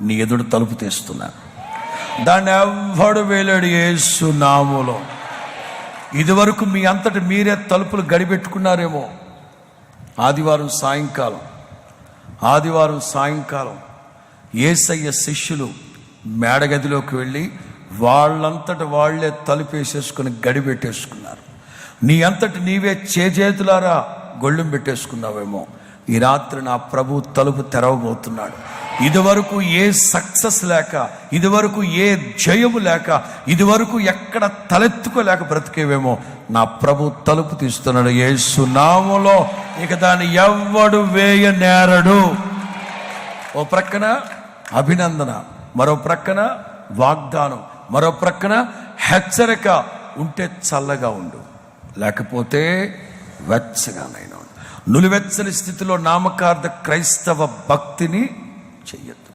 నీ ఎదుడు తలుపు తీస్తున్నాను. దాన్ని ఎవ్వడు వేలాడు యేసు నామములో. ఇదివరకు మీ అంతటి మీరే తలుపులు గడిపెట్టుకున్నారేమో. ఆదివారం సాయంకాలం యేసయ్య శిష్యులు మేడగదిలోకి వెళ్ళి వాళ్ళంతట వాళ్లే తలుపేసేసుకుని గడిపెట్టేసుకున్నారు. నీ అంతటి నీవే చేతులారా గొళ్ళెం పెట్టేసుకున్నావేమో. ఈ రాత్రి నా ప్రభు తలుపు తెరవబోతున్నాడు. ఇదివరకు ఏ సక్సెస్ లేక, ఇదివరకు ఏ జయము లేక, ఇదివరకు ఎక్కడ తలెత్తుకోలేక బ్రతికేవేమో, నా ప్రభు తలుపు తీస్తున్నాడు యేసు నామములో. ఇక దాన్ని ఎవ్వడు వేయనేరడు. ఓ ప్రక్కన అభినందన, మరో ప్రక్కన వాగ్దానం, మరో ప్రక్కన హెచ్చరిక. ఉంటే చల్లగా ఉండు, లేకపోతే వెచ్చగానైనా ఉండు. నులివెచ్చని స్థితిలో నామకార్థ క్రైస్తవ భక్తిని చెయ్యొద్దు.